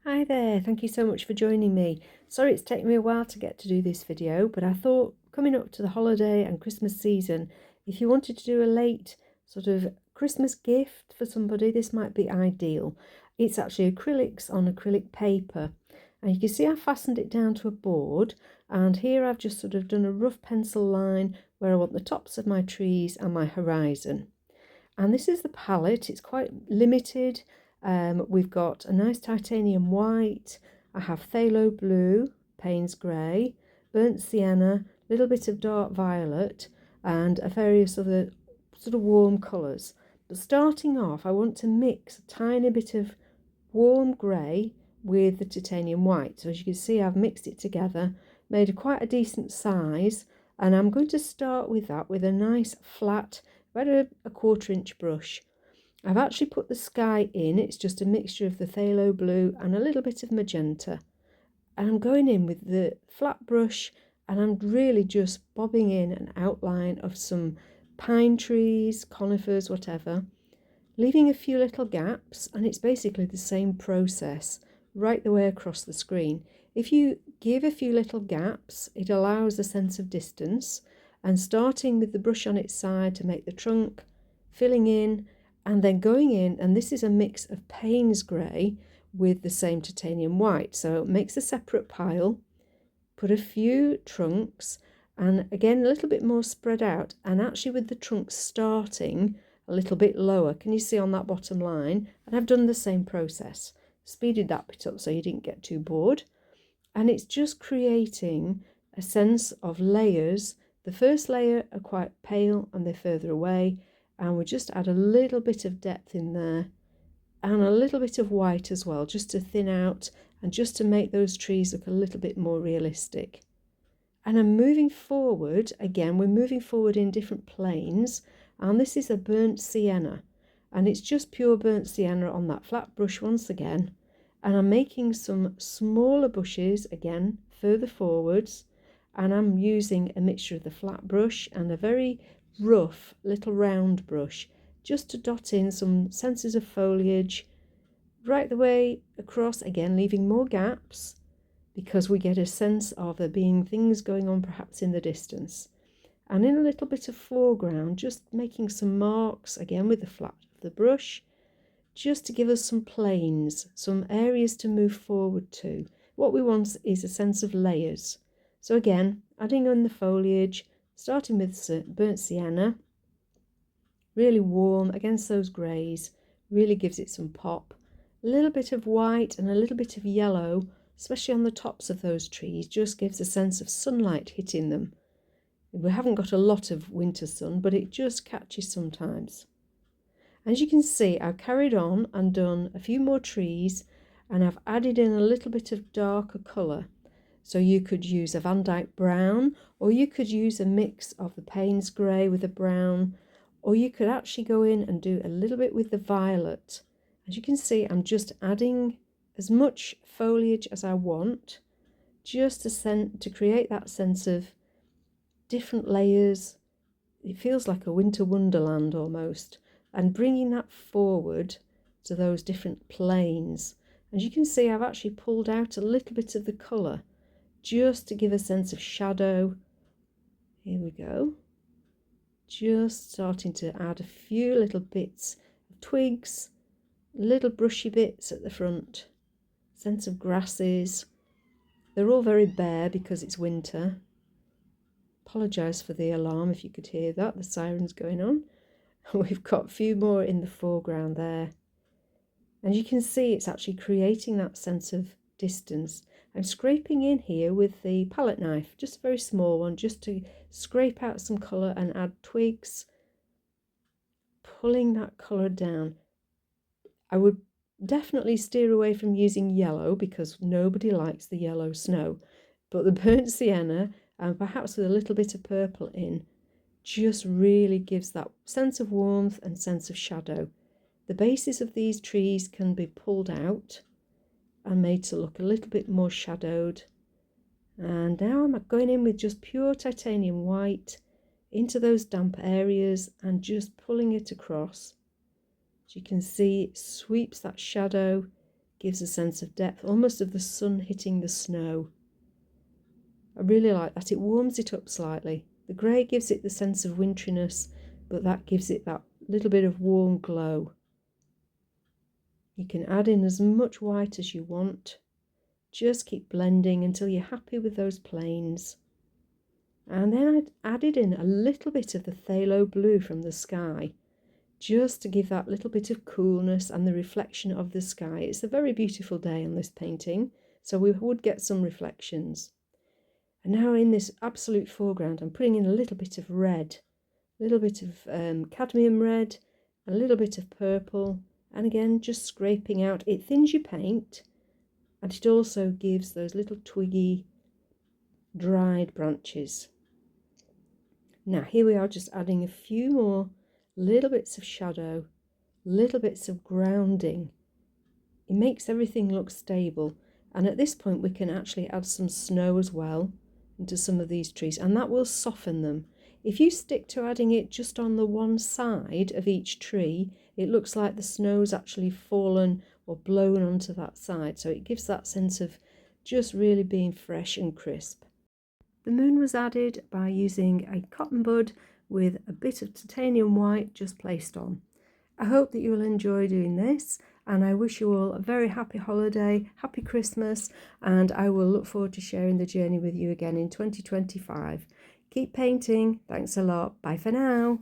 Hi there, thank you so much for joining me. Sorry it's taken me a while to get to do this video, but I thought coming up to the holiday and Christmas season, if you wanted to do a late sort of Christmas gift for somebody, this might be ideal. It's actually acrylics on acrylic paper, and you can see I fastened it down to a board, and here I've just sort of done a rough pencil line where I want the tops of my trees and my horizon. And this is the palette. It's quite limited. We've got a nice titanium white. I have phthalo blue, Payne's grey, burnt sienna, a little bit of dark violet, and a various other sort of warm colours. But starting off, I want to mix a tiny bit of warm grey with the titanium white. So as you can see, I've mixed it together, made quite a decent size, and I'm going to start with that with a nice flat, about a 1/4 inch brush. I've actually put the sky in. It's just a mixture of the phthalo blue and a little bit of magenta, and I'm going in with the flat brush, and I'm really just bobbing in an outline of some pine trees, conifers, whatever, leaving a few little gaps, and it's basically the same process right the way across the screen. If you give a few little gaps, it allows a sense of distance, and starting with the brush on its side to make the trunk, filling in, and then going in, and this is a mix of Payne's grey with the same titanium white, so it makes a separate pile, put a few trunks, and again a little bit more spread out, and actually with the trunks starting a little bit lower. Can you see on that bottom line? And I've done the same process, speeded that bit up so you didn't get too bored. And it's just creating a sense of layers. The first layer are quite pale and they're further away, and we just add a little bit of depth in there and a little bit of white as well, just to thin out and just to make those trees look a little bit more realistic. And I'm moving forward again. We're moving forward in different planes, and this is a burnt sienna, and it's just pure burnt sienna on that flat brush once again. And I'm making some smaller bushes again further forwards, and I'm using a mixture of the flat brush and a very rough little round brush just to dot in some senses of foliage right the way across, again leaving more gaps because we get a sense of there being things going on perhaps in the distance. And in a little bit of foreground, just making some marks again with the flat of the brush, just to give us some planes, some areas to move forward to. What we want is a sense of layers. So again, adding on the foliage, starting with burnt sienna, really warm against those greys, really gives it some pop. A little bit of white and a little bit of yellow, especially on the tops of those trees, just gives a sense of sunlight hitting them. We haven't got a lot of winter sun, but it just catches sometimes. As you can see, I've carried on and done a few more trees, and I've added in a little bit of darker colour. So you could use a Van Dyke brown, or you could use a mix of the Payne's grey with a brown, or you could actually go in and do a little bit with the violet. As you can see, I'm just adding as much foliage as I want, just to create that sense of different layers. It feels like a winter wonderland almost, and bringing that forward to those different planes. As you can see, I've actually pulled out a little bit of the colour just to give a sense of shadow. Here we go, just starting to add a few little bits of twigs, little brushy bits at the front, sense of grasses. They're all very bare because it's winter. Apologise for the alarm if you could hear that, the siren's going on. We've got a few more in the foreground there. And you can see it's actually creating that sense of distance. I'm scraping in here with the palette knife, just a very small one, just to scrape out some colour and add twigs, pulling that colour down. I would definitely steer away from using yellow because nobody likes the yellow snow, but the burnt sienna and perhaps with a little bit of purple in just really gives that sense of warmth and sense of shadow. The bases of these trees can be pulled out and made to look a little bit more shadowed. And now I'm going in with just pure titanium white into those damp areas and just pulling it across. As you can see, it sweeps that shadow, gives a sense of depth, almost of the sun hitting the snow. I really like that. It warms it up slightly. The grey gives it the sense of winteriness, but that gives it that little bit of warm glow. You can add in as much white as you want. Just keep blending until you're happy with those planes. And then I added in a little bit of the phthalo blue from the sky, just to give that little bit of coolness and the reflection of the sky. It's a very beautiful day on this painting, so we would get some reflections. And now in this absolute foreground, I'm putting in a little bit of red, a little bit of cadmium red, a little bit of purple, and again just scraping out. It thins your paint, and it also gives those little twiggy dried branches. Now here we are, just adding a few more little bits of shadow, little bits of grounding. It makes everything look stable, and at this point we can actually add some snow as well into some of these trees, and that will soften them. If you stick to adding it just on the one side of each tree, it looks like the snow's actually fallen or blown onto that side, so it gives that sense of just really being fresh and crisp. The moon was added by using a cotton bud with a bit of titanium white just placed on. I hope that you will enjoy doing this, and I wish you all a very happy holiday, happy Christmas, and I will look forward to sharing the journey with you again in 2025. Keep painting. Thanks a lot. Bye for now.